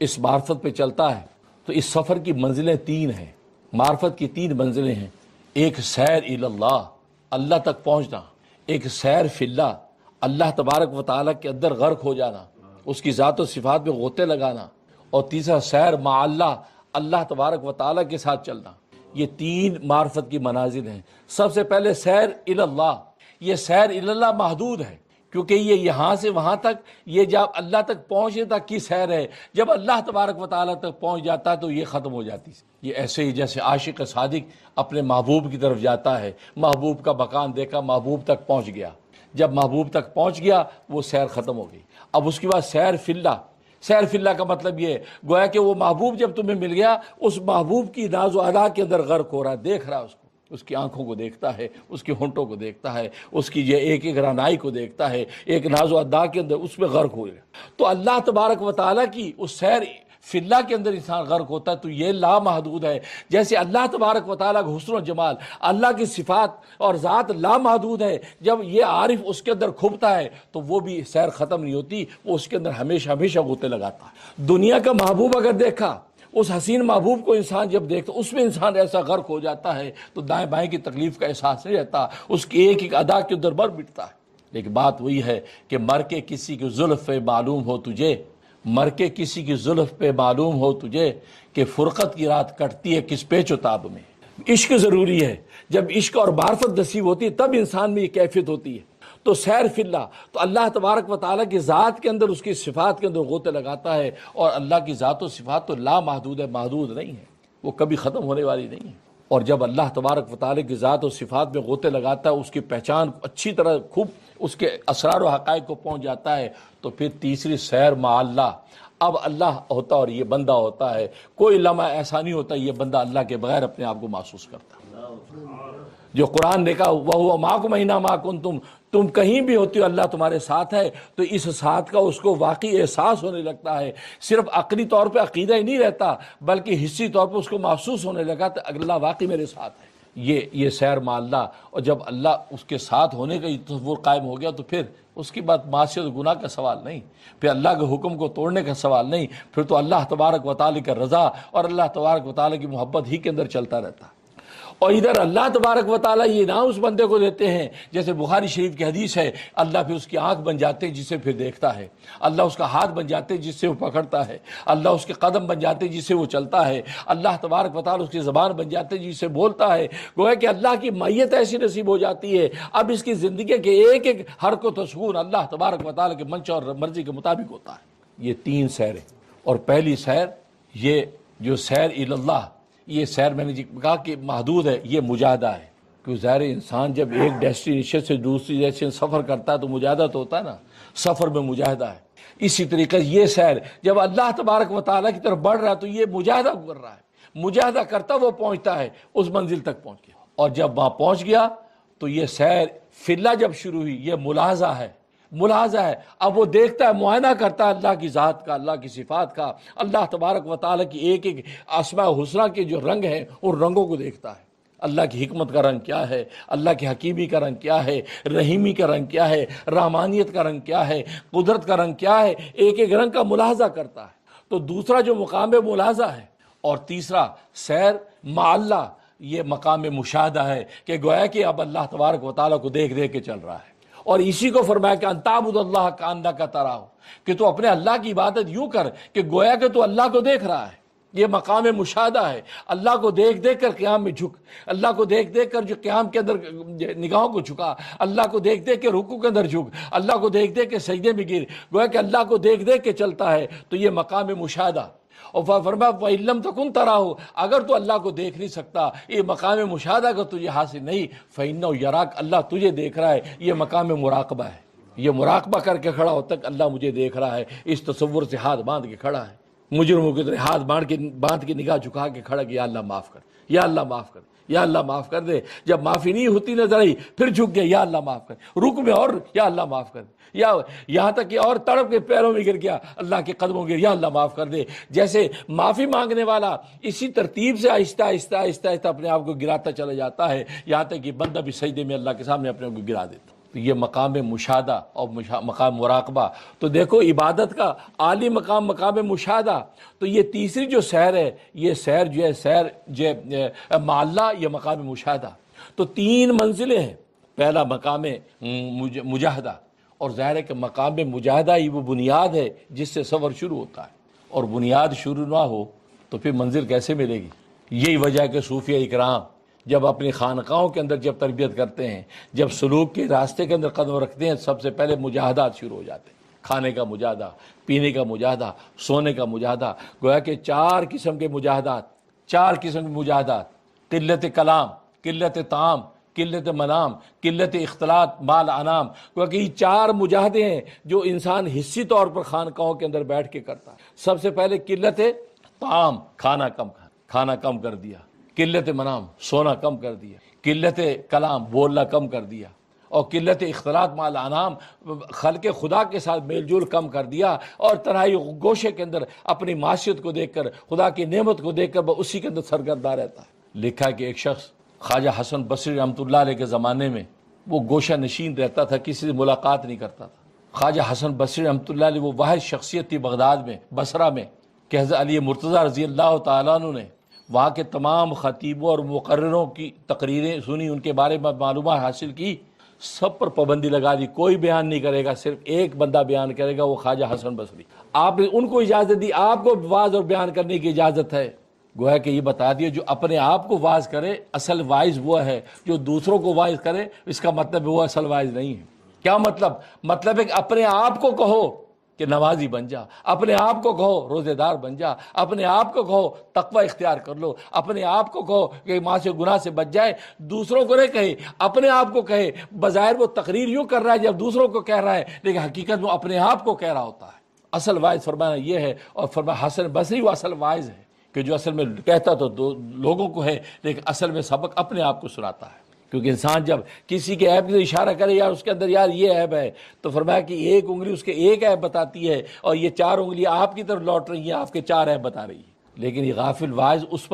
اس معرفت پہ چلتا ہے تو اس سفر کی منزلیں تین ہیں، معرفت کی تین منزلیں ہیں، ایک سیر الی اللہ، اللہ تک پہنچنا، ایک سیر فی اللہ، اللہ تبارک و تعالیٰ کے اندر غرق ہو جانا، اس کی ذات و صفات میں غوطے لگانا، اور تیسرا سیر مع اللہ، اللہ تبارک و تعالیٰ کے ساتھ چلنا۔ یہ تین معرفت کی منازل ہیں۔ سب سے پہلے سیر الی اللہ، یہ سیر الی اللہ محدود ہے کیونکہ یہ یہاں سے وہاں تک، یہ جب اللہ تک پہنچنے تک کی سیر ہے، جب اللہ تبارک و تعالیٰ تک پہنچ جاتا ہے تو یہ ختم ہو جاتی ہے۔ یہ ایسے ہی جیسے عاشق صادق اپنے محبوب کی طرف جاتا ہے، محبوب کا مکان دیکھا، محبوب تک پہنچ گیا، جب محبوب تک پہنچ گیا وہ سیر ختم ہو گئی۔ اب اس کے بعد سیر فی اللہ، سیر فی اللہ کا مطلب یہ گویا کہ وہ محبوب جب تمہیں مل گیا، اس محبوب کی ناز و ادا کے اندر غرق ہو رہا ہے، دیکھ رہا ہے اس کو، اس کی آنکھوں کو دیکھتا ہے، اس کی ہونٹوں کو دیکھتا ہے، اس کی یہ ایک ایک رعنائی کو دیکھتا ہے، ایک ناز و ادا کے اندر اس میں غرق ہو گیا۔ تو اللہ تبارک و تعالیٰ کی اس سیر فی اللہ کے اندر انسان غرق ہوتا ہے، تو یہ لامحدود ہے۔ جیسے اللہ تبارک و تعالیٰ کا حسن و جمال، اللہ کی صفات اور ذات لامحدود ہے، جب یہ عارف اس کے اندر کھبتا ہے تو وہ بھی سیر ختم نہیں ہوتی، وہ اس کے اندر ہمیشہ ہمیشہ غوطے لگاتا ہے۔ دنیا کا محبوب اگر دیکھا، اس حسین محبوب کو انسان جب دیکھتا اس میں انسان ایسا غرق ہو جاتا ہے تو دائیں بائیں کی تکلیف کا احساس نہیں رہتا، اس کی ایک ایک ادا کے اندر بر مٹتا ہے۔ لیکن بات وہی ہے کہ مر کے کسی کی زلف پہ معلوم ہو تجھے، مر کے کسی کی زلف پہ معلوم ہو تجھے کہ فرقت کی رات کٹتی ہے کس پیچ و تاب میں۔ عشق ضروری ہے، جب عشق اور معرفت نصیب ہوتی ہے تب انسان میں یہ کیفیت ہوتی ہے۔ تو سیر فی اللہ، تو اللہ تبارک و تعالیٰ کی ذات کے اندر، اس کی صفات کے اندر غوطے لگاتا ہے، اور اللہ کی ذات و صفات تو لا محدود ہے، محدود نہیں ہے، وہ کبھی ختم ہونے والی نہیں ہے۔ اور جب اللہ تبارک و تعالیٰ کی ذات و صفات میں غوطے لگاتا ہے، اس کی پہچان اچھی طرح خوب اس کے اسرار و حقائق کو پہنچ جاتا ہے، تو پھر تیسری سیر مع اللہ، اب اللہ ہوتا اور یہ بندہ ہوتا ہے۔ کوئی لمحہ ایسا نہیں ہوتا یہ بندہ اللہ کے بغیر اپنے آپ کو محسوس کرتا۔ جو قرآن نے کہا وَهُوَ مَعَكُمْ أَيْنَمَا كُنتُمْ، تم کہیں بھی ہوتی ہو اللہ تمہارے ساتھ ہے، تو اس ساتھ کا اس کو واقعی احساس ہونے لگتا ہے، صرف عقلی طور پہ عقیدہ ہی نہیں رہتا بلکہ حصی طور پہ اس کو محسوس ہونے لگا کہ اللہ واقعی میرے ساتھ ہے۔ یہ سیر مع اللہ، اور جب اللہ اس کے ساتھ ہونے کا تصور قائم ہو گیا تو پھر اس کی بات معصیت و گناہ کا سوال نہیں، پھر اللہ کے حکم کو توڑنے کا سوال نہیں، پھر تو اللہ تبارک و تعالی کا رضا اور اللہ تبارک و تعالی کی محبت ہی کے اندر چلتا رہتا۔ اور ادھر اللہ تبارک و تعالیٰ یہ نام اس بندے کو دیتے ہیں، جیسے بخاری شریف کی حدیث ہے، اللہ پھر اس کی آنکھ بن جاتے ہیں جسے پھر دیکھتا ہے، اللہ اس کا ہاتھ بن جاتے ہیں جس سے وہ پکڑتا ہے، اللہ اس کے قدم بن جاتے ہیں جس سے وہ چلتا ہے، اللہ تبارک و تعالیٰ اس کی زبان بن جاتے ہیں جس سے بولتا ہے۔ گویا کہ اللہ کی معیت ایسی نصیب ہو جاتی ہے، اب اس کی زندگی کے ایک ایک حرکت و سکون اللہ تبارک و تعالیٰ کے منشا اور مرضی کے مطابق ہوتا ہے۔ یہ تین سیریں، اور پہلی سیر یہ جو سیر اللہ، یہ سیر میں نے کہا کہ محدود ہے، یہ مجاہدہ ہے، کیونکہ ظاہر انسان جب ایک ڈیسٹینیشن سے دوسری ڈیسٹینیشن سفر کرتا ہے تو مجاہدہ تو ہوتا ہے نا، سفر میں مجاہدہ ہے۔ اسی طریقے سے یہ سیر جب اللہ تبارک و تعالیٰ کی طرف بڑھ رہا ہے تو یہ مجاہدہ کر رہا ہے، مجاہدہ کرتا وہ پہنچتا ہے، اس منزل تک پہنچ گیا، اور جب وہاں پہنچ گیا تو یہ سیر فی اللہ جب شروع ہوئی، یہ ملاحظہ ہے، ملاحظہ ہے، اب وہ دیکھتا ہے، معائنہ کرتا ہے اللہ کی ذات کا، اللہ کی صفات کا، اللہ تبارک و تعالیٰ کی ایک ایک اسماء حسنہ کے جو رنگ ہیں ان رنگوں کو دیکھتا ہے، اللہ کی حکمت کا رنگ کیا ہے، اللہ کی حکیمی کا رنگ کیا ہے، رحیمی کا رنگ کیا ہے، رحمانیت کا رنگ کیا ہے، قدرت کا رنگ کیا ہے، ایک ایک رنگ کا ملاحظہ کرتا ہے۔ تو دوسرا جو مقام ملاحظہ ہے، اور تیسرا سیر مع اللہ، یہ مقام مشاہدہ ہے کہ گویا کہ اب اللہ تبارک و تعالیٰ کو دیکھ دیکھ کے چل رہا ہے، اور اسی کو فرمایا کہ ان تعبد اللہ کانک تراہ، کہ تو اپنے اللہ کی عبادت یوں کر کہ گویا کہ تو اللہ کو دیکھ رہا ہے۔ یہ مقام مشاہدہ ہے، اللہ کو دیکھ دیکھ کر قیام میں جھک، اللہ کو دیکھ دیکھ کر جو قیام کے اندر نگاہوں کو جھکا، اللہ کو دیکھ دیکھ کے رکوع کے اندر جھک، اللہ کو دیکھ دیکھ کے سجدے میں گر، گویا کہ اللہ کو دیکھ دیکھ کے چلتا ہے، تو یہ مقام مشاہدہ۔ اور فرمایا وَإِن لَمْ تَكُنْ تَرَاهُ، اگر تو اللہ کو دیکھ نہیں سکتا، یہ مقام مشاہدہ اگر تجھے حاصل نہیں، فَإِنَّهُ يَرَاكَ، اللہ تجھے دیکھ رہا ہے، یہ مقام مراقبہ ہے، یہ مراقبہ کر کے کھڑا ہوتا ہے کہ اللہ مجھے دیکھ رہا ہے، اس تصور سے ہاتھ باندھ کے کھڑا ہے، مجرموں کی طرح ہاتھ باندھ کے نگاہ جھکا کے کھڑا کہ یا اللہ معاف کر، یا اللہ معاف کر، یا اللہ معاف کر دے۔ جب معافی نہیں ہوتی نظر آئی پھر جھک گیا، یا اللہ معاف کر، رک میں اور یا اللہ معاف کر دے، یا یہاں تک کہ اور تڑپ کے پیروں میں گر گیا، اللہ کے قدموں گر، یا اللہ معاف کر دے۔ جیسے معافی مانگنے والا اسی ترتیب سے آہستہ آہستہ آہستہ آہستہ اپنے آپ کو گراتا چلا جاتا ہے، یہاں تک کہ بندہ بھی سجدے میں اللہ کے سامنے اپنے آپ کو گرا دیتا۔ تو یہ مقام مشاہدہ اور مقام مراقبہ، تو دیکھو عبادت کا عالی مقام مقام مشاہدہ۔ تو یہ تیسری جو سیر ہے، یہ سیر جو ہے سیر جو مع اللہ، یہ مقام مشاہدہ۔ تو تین منزلیں ہیں، پہلا مقام مجاہدہ، اور ظاہر ہے کہ مقام مجاہدہ ہی وہ بنیاد ہے جس سے سفر شروع ہوتا ہے، اور بنیاد شروع نہ ہو تو پھر منزل کیسے ملے گی؟ یہی وجہ ہے کہ صوفیہ اکرام جب اپنی خانقاہوں کے اندر جب تربیت کرتے ہیں، جب سلوک کے راستے کے اندر قدم رکھتے ہیں، سب سے پہلے مجاہدات شروع ہو جاتے ہیں، کھانے کا مجاہدہ، پینے کا مجاہدہ، سونے کا مجاہدہ۔ گویا کہ چار قسم کے مجاہدات، قلت کلام، قلت طعام، قلت منام، قلت اختلاط مال انام۔ کیونکہ یہ چار مجاہدے ہیں جو انسان حصی طور پر خانقاہوں کے اندر بیٹھ کے کرتا ہے۔ سب سے پہلے قلت طعام، کھانا کم کر دیا، قلت منام، سونا کم کر دیا، قلت کلام، بولنا کم کر دیا، اور قلت اختلاط مال انام، خلق خدا کے ساتھ میل جول کم کر دیا، اور تنہائی گوشے کے اندر اپنی معاشیت کو دیکھ کر، خدا کی نعمت کو دیکھ کر وہ اسی کے اندر سرگرداں رہتا ہے۔ لکھا کہ ایک شخص خواجہ حسن بصری رحمۃ اللہ علیہ کے زمانے میں وہ گوشہ نشین رہتا تھا، کسی سے ملاقات نہیں کرتا تھا۔ خواجہ حسن بصری رحمۃ اللہ علیہ وہ واحد شخصیت تھی بغداد میں، بصرہ میں، کہ حضرت علی مرتضیٰ رضی اللہ تعالیٰ عنہ نے وہاں کے تمام خطیبوں اور مقرروں کی تقریریں سنی، ان کے بارے میں معلومات حاصل کی، سب پر پابندی لگا دی، کوئی بیان نہیں کرے گا، صرف ایک بندہ بیان کرے گا، وہ خواجہ حسن بصری۔ آپ نے ان کو اجازت دی، آپ کو واعظ اور بیان کرنے کی اجازت ہے۔ گویا کہ یہ بتا دیا جو اپنے آپ کو واعظ کرے، اصل واعظ وہ ہے، جو دوسروں کو واعظ کرے اس کا مطلب وہ اصل واعظ نہیں ہے۔ کیا مطلب؟ مطلب ہے کہ اپنے آپ کو کہو کہ نمازی بن جا، اپنے آپ کو کہو روزے دار بن جا، اپنے آپ کو کہو تقوی اختیار کر لو، اپنے آپ کو کہو کہ ماں سے گناہ سے بچ جائے، دوسروں کو نہیں کہے، اپنے آپ کو کہے۔ بظاہر وہ تقریر یوں کر رہا ہے جب دوسروں کو کہہ رہا ہے، لیکن حقیقت وہ اپنے آپ کو کہہ رہا ہوتا ہے۔ اصل واعظ فرمانا یہ ہے، اور فرمایا حسن بصری وہ اصل واعظ ہے کہ جو اصل میں کہتا تو لوگوں کو ہے، لیکن اصل میں سبق اپنے آپ کو سناتا ہے۔ کیونکہ انسان جب کسی کے عیب سے اشارہ کرے یار اس کے اندر یار یہ عیب ہے، تو فرمایا کہ ایک انگلی اس کے ایک عیب بتاتی ہے اور یہ چار انگلیاں آپ کی طرف لوٹ رہی ہیں، آپ کے چار عیب بتا رہی ہیں۔ لیکن یہ غافل واعظ اس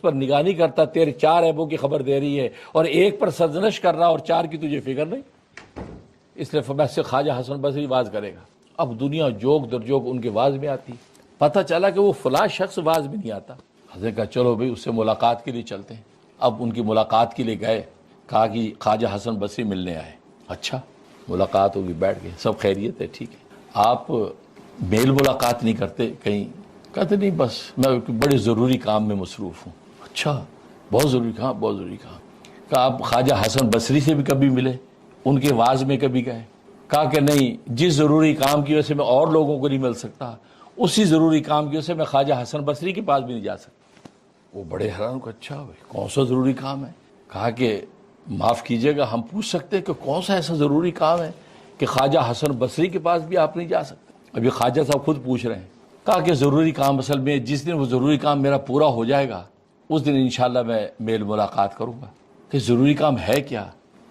پر نگاہ نہیں کرتا، تیرے چار عیبوں کی خبر دے رہی ہے اور ایک پر سرزنش کر رہا اور چار کی تجھے فکر نہیں۔ اس لیے فرمایا سے خواجہ حسن بصری واعظ کرے گا۔ اب دنیا جوگ در جوگ ان کے واعظ میں آتی، پتہ چلا کہ وہ فلاں شخص واعظ میں نہیں آتا۔ حضرت کہا چلو بھائی اس سے ملاقات کے لیے چلتے ہیں۔ اب ان کی ملاقات کے لیے گئے، کہا کہ خواجہ حسن بصری ملنے آئے۔ اچھا ملاقات ہوگی، بیٹھ گئے، سب خیریت ہے، ٹھیک ہے، آپ میل ملاقات نہیں کرتے کہیں؟ کہتے نہیں بس میں بڑے ضروری کام میں مصروف ہوں۔ اچھا بہت ضروری کام، بہت ضروری کام۔ کہا آپ خواجہ حسن بصری سے بھی کبھی ملے، ان کے واعظ میں کبھی گئے؟ کہا کہ نہیں، جس ضروری کام کی وجہ سے میں اور لوگوں کو نہیں مل سکتا، اسی ضروری کام کی وجہ سے میں خواجہ حسن بصری کے پاس بھی نہیں جا سکتا۔ وہ بڑے حیران کو، اچھا بھائی کون سا ضروری کام ہے؟ کہا کہ معاف کیجئے گا، ہم پوچھ سکتے ہیں کہ کون سا ایسا ضروری کام ہے کہ خواجہ حسن بصری کے پاس بھی آپ نہیں جا سکتے؟ ابھی خواجہ صاحب خود پوچھ رہے ہیں۔ کہا کہ ضروری کام اصل میں جس دن وہ ضروری کام میرا پورا ہو جائے گا اس دن انشاءاللہ میں میل ملاقات کروں گا۔ کہ ضروری کام ہے کیا؟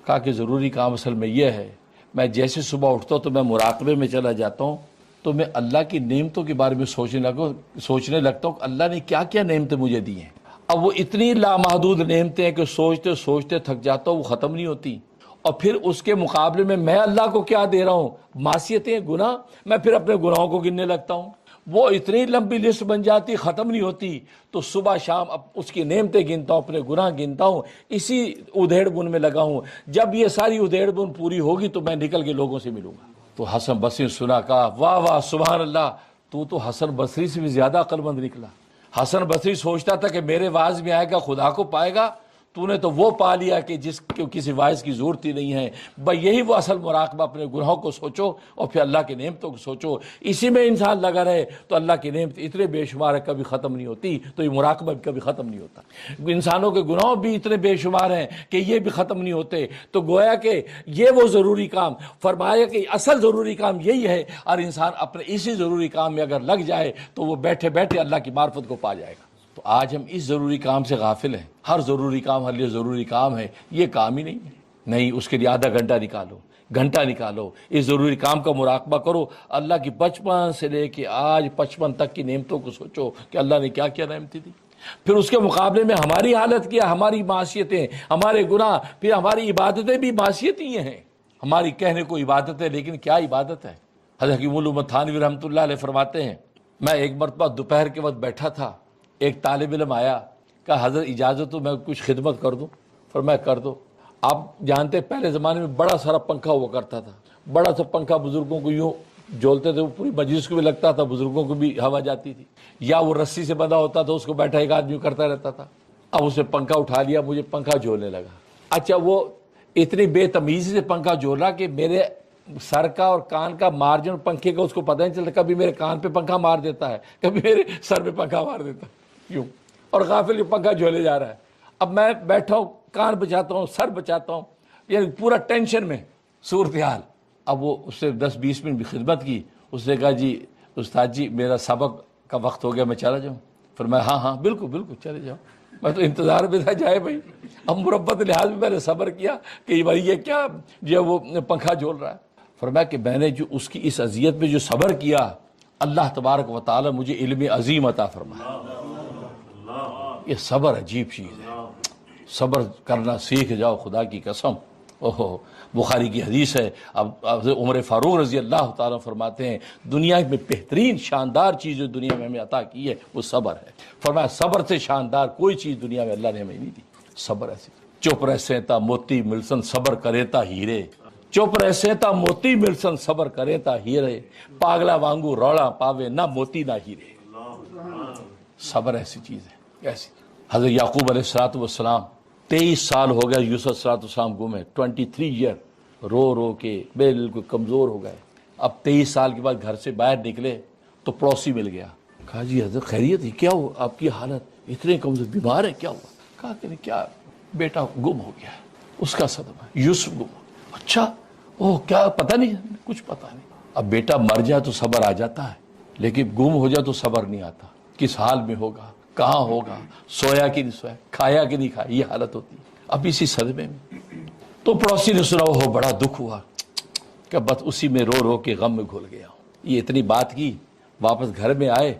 کہا کہ ضروری کام اصل میں یہ ہے، میں جیسے صبح اٹھتا ہوں تو میں مراقبے میں چلا جاتا ہوں، تو میں اللہ کی نعمتوں کے بارے میں سوچنے لگتا ہوں کہ اللہ نے کیا کیا نعمتیں مجھے دی ہیں۔ اب وہ اتنی لامحدود نعمتیں ہیں کہ سوچتے سوچتے تھک جاتا ہوں، وہ ختم نہیں ہوتی۔ اور پھر اس کے مقابلے میں اللہ کو کیا دے رہا ہوں؟ معصیتیں، گناہ، میں پھر اپنے گناہوں کو گننے لگتا ہوں، وہ اتنی لمبی لسٹ بن جاتی، ختم نہیں ہوتی۔ تو صبح شام اب اس کی نعمتیں گنتا ہوں، اپنے گناہ گنتا ہوں، اسی ادھیڑ بن میں لگا ہوں۔ جب یہ ساری ادھیڑ بن پوری ہوگی تو میں نکل کے لوگوں سے ملوں گا۔ تو حسن بصری سنا، کہا واہ واہ سبحان اللہ، تو حسن بصری سے بھی زیادہ عقل مند نکلا۔ حسن بصری سوچتا تھا کہ میرے واعظ میں آئے گا خدا کو پائے گا، تو نے تو وہ پا لیا کہ جس کو کسی واعظ کی ضرورت ہی نہیں ہے۔ بھائی یہی وہ اصل مراقبہ، اپنے گناہوں کو سوچو اور پھر اللہ کی نعمتوں کو سوچو، اسی میں انسان لگا رہے تو اللہ کی نعمت اتنے بے شمار ہے کبھی ختم نہیں ہوتی، تو یہ مراقبہ بھی کبھی ختم نہیں ہوتا۔ انسانوں کے گناہ بھی اتنے بے شمار ہیں کہ یہ بھی ختم نہیں ہوتے۔ تو گویا کہ یہ وہ ضروری کام فرمایا کہ اصل ضروری کام یہی ہے، اور انسان اپنے اسی ضروری کام میں اگر لگ جائے تو وہ بیٹھے بیٹھے اللہ کی معرفت کو پا جائے گا۔ تو آج ہم اس ضروری کام سے غافل ہیں۔ ہر ضروری کام ہر لیے ضروری کام ہے، یہ کام ہی نہیں ہے۔ نہیں، اس کے لیے آدھا گھنٹہ نکالو، گھنٹہ نکالو، اس ضروری کام کا مراقبہ کرو۔ اللہ کی 55 سے لے کے آج 55 تک کی نعمتوں کو سوچو کہ اللہ نے کیا کیا نعمتیں دی۔ پھر اس کے مقابلے میں ہماری حالت کیا، ہماری معصیتیں، ہمارے گناہ، پھر ہماری عبادتیں بھی معصیت ہی ہیں۔ ہماری کہنے کو عبادت ہے، لیکن کیا عبادت ہے؟ حضرت حکیم الامت تھانوی رحمۃ اللہ علیہ فرماتے ہیں، میں ایک مرتبہ دوپہر کے وقت بیٹھا تھا، ایک طالب علم آیا، کہا حضرت اجازت ہو میں کچھ خدمت کر دوں؟ فرمایا کر دو۔ آپ جانتے پہلے زمانے میں بڑا سارا پنکھا ہوا کرتا تھا، بڑا سا پنکھا بزرگوں کو یوں جولتے تھے، وہ پوری مجلس کو بھی لگتا تھا، بزرگوں کو بھی ہوا جاتی تھی، یا وہ رسی سے بندھا ہوتا تھا، اس کو بیٹھا ایک آدمی کرتا رہتا تھا۔ اب اس نے پنکھا اٹھا لیا، مجھے پنکھا جھولنے لگا۔ اچھا وہ اتنی بے تمیزی سے پنکھا جھولا کہ میرے سر کا اور کان کا مارجن پنکھے کا اس کو پتہ نہیں چلتا، کبھی میرے کان پہ پنکھا مار دیتا ہے، کبھی میرے سر پہ پنکھا مار دیتا ہے، یوں، اور غافل یہ پنکھا جھولے جا رہا ہے۔ اب میں بیٹھا ہوں، کان بچاتا ہوں، سر بچاتا ہوں، یعنی پورا ٹینشن میں صورتحال۔ اب وہ اس سے 10-20 منٹ بھی خدمت کی، اس نے کہا جی استاد جی میرا سبق کا وقت ہو گیا، میں چلا جاؤں؟ فرمایا ہاں ہاں بالکل بالکل چلے جاؤ۔ میں تو انتظار میں تھا جائے بھائی، اب مربت لحاظ میں نے صبر کیا کہ بھائی یہ کیا جو وہ پنکھا جھول رہا ہے۔ فرمایا کہ میں نے جو اس کی اس اذیت پہ جو صبر کیا، اللہ تبارک و تعالی مجھے علم عظیم عطا فرمایا۔ یہ صبر عجیب چیز ہے، صبر کرنا سیکھ جاؤ، خدا کی قسم۔ اوہو بخاری کی حدیث ہے. اب عمر فاروق رضی اللہ تعالیٰ فرماتے ہیں دنیا میں بہترین شاندار چیز جو دنیا میں ہمیں عطا کی ہے وہ صبر ہے. فرمایا صبر سے شاندار کوئی چیز دنیا میں اللہ نے ہمیں نہیں دی. صبر ایسی چپ رہے تا موتی ملسن صبر کرے تا ہیرے. چپ رہے تا موتی ملسن صبر کرے تا ہیرے. پاگلا وانگو روڑا پاوے نہ موتی نہ ہیرے. صبر ایسی چیز ہے ایسی. حضرت یعقوب علیہ السلام 23 سال ہو گئے یوسف علیہ السلام گم ہے. 23 ایئر رو رو کے بالکل کمزور ہو گئے. اب 23 سال کے بعد گھر سے باہر نکلے تو پڑوسی مل گیا. کہا جی حضرت خیریت ہے کیا ہوا آپ کی حالت اتنے کمزور بیمار ہے کیا ہوا؟ کہا کہ نہیں کیا بیٹا گم ہو گیا ہے. اس کا صدمہ یوسف گم ہو. اچھا اوہ کیا پتہ نہیں کچھ پتہ نہیں. اب بیٹا مر جائے تو صبر آ جاتا ہے لیکن گم ہو جائے تو صبر نہیں آتا. کس حال میں ہوگا کہاں ہوگا سویا کہ نہیں سویا کھایا کہ نہیں کھایا یہ حالت ہوتی ہے. اب اسی صدمے میں تو پڑوسی نے سنا ہو بڑا دکھ ہوا کہ بس اسی میں رو رو کے غم میں گھل گیا ہوں. یہ اتنی بات کی واپس گھر میں آئے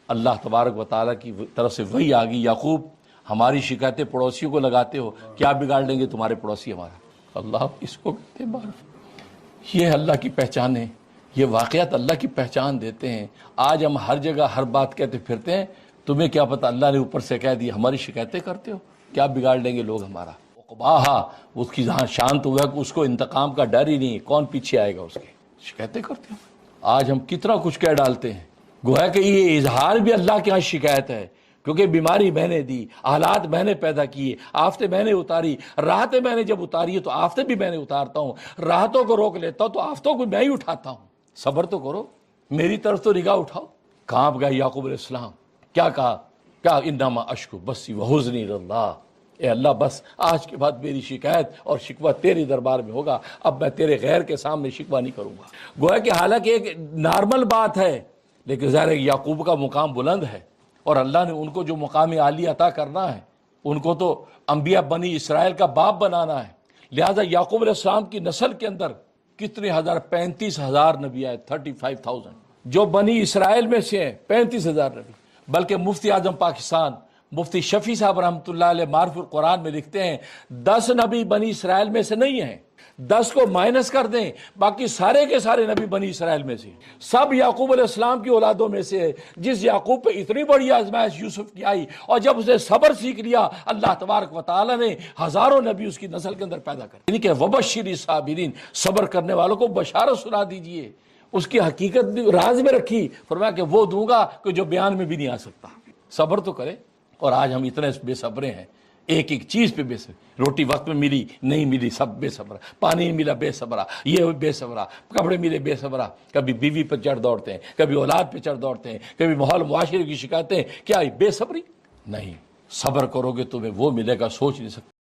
اللہ تبارک و تعالیٰ کی طرف سے وحی آ گئی یعقوب ہماری شکایتیں پڑوسیوں کو لگاتے ہو کیا بگاڑ لیں گے تمہارے پڑوسی ہمارا. اللہ اس کو کہتے معرفت. یہ اللہ کی پہچان ہے. یہ واقعات اللہ کی پہچان دیتے ہیں. آج ہم ہر جگہ ہر بات کہتے پھرتے ہیں تمہیں کیا پتہ اللہ نے اوپر سے کہہ دیا ہماری شکایتیں کرتے ہو کیا بگاڑ لیں گے لوگ ہمارا. عقباہا اس کی جہاں شانت ہوا کہ اس کو انتقام کا ڈر ہی نہیں کون پیچھے آئے گا اس کے. شکایتیں کرتے ہو. آج ہم کتنا کچھ کہہ ڈالتے ہیں گویا کہ یہ اظہار بھی اللہ کے ہاں شکایت ہے کیونکہ بیماری میں نے دی حالات میں نے پیدا کیے آفتیں میں نے اتاری راحتیں میں نے جب اتاری ہے تو آفتیں بھی میں نے اتارتا ہوں. راحتوں کو روک لیتا ہوں تو آفتوں کو میں ہی اٹھاتا ہوں. صبر تو کرو میری طرف تو نگاہ اٹھاؤ. کانپ گئے یعقوب علیہ السلام. کیا کہا کیا انما اشکو بسی وحزنی اللہ. اے اللہ بس آج کے بعد میری شکایت اور شکوہ تیرے دربار میں ہوگا. اب میں تیرے غیر کے سامنے شکوہ نہیں کروں گا. گویا کہ حالانکہ ایک نارمل بات ہے لیکن ظاہر یعقوب کا مقام بلند ہے اور اللہ نے ان کو جو مقام عالی عطا کرنا ہے ان کو تو انبیاء بنی اسرائیل کا باپ بنانا ہے. لہذا یعقوب علیہ السلام کی نسل کے اندر کتنے ہزار 35,000 نبی آئے 35,000 جو بنی اسرائیل میں سے ہیں 35,000 نبی. بلکہ مفتی اعظم پاکستان مفتی شفیع صاحب رحمۃ اللہ علیہ معرف القرآن میں لکھتے ہیں 10 نبی بنی اسرائیل میں سے نہیں ہیں. 10 کو مائنس کر دیں باقی سارے کے سارے نبی بنی اسرائیل میں سے سب یعقوب علیہ السلام کی اولادوں میں سے. جس یعقوب پہ اتنی بڑی آزمائش یوسف کی آئی اور جب اسے صبر سیکھ لیا اللہ تبارک و تعالیٰ نے ہزاروں نبی اس کی نسل کے اندر پیدا کر. یعنی کہ وبشر صابرین صبر کرنے والوں کو بشارت سنا دیجئے. اس کی حقیقت راز میں رکھی فرمایا کہ وہ دوں گا کہ جو بیان میں بھی نہیں آ سکتا. صبر تو کرے. اور آج ہم اتنے بے صبرے ہیں ایک ایک چیز پہ بے صبر. روٹی وقت میں ملی نہیں ملی سب بے صبرا. پانی ملا بے صبرا. یہ بے صبرا. کپڑے ملے بے صبرا. کبھی بیوی پہ چڑھ دوڑتے ہیں کبھی اولاد پہ چڑھ دوڑتے ہیں کبھی ماحول معاشرے کی شکایتیں. کیا بے صبری نہیں. صبر کرو گے تمہیں وہ ملے گا سوچ نہیں سکتے.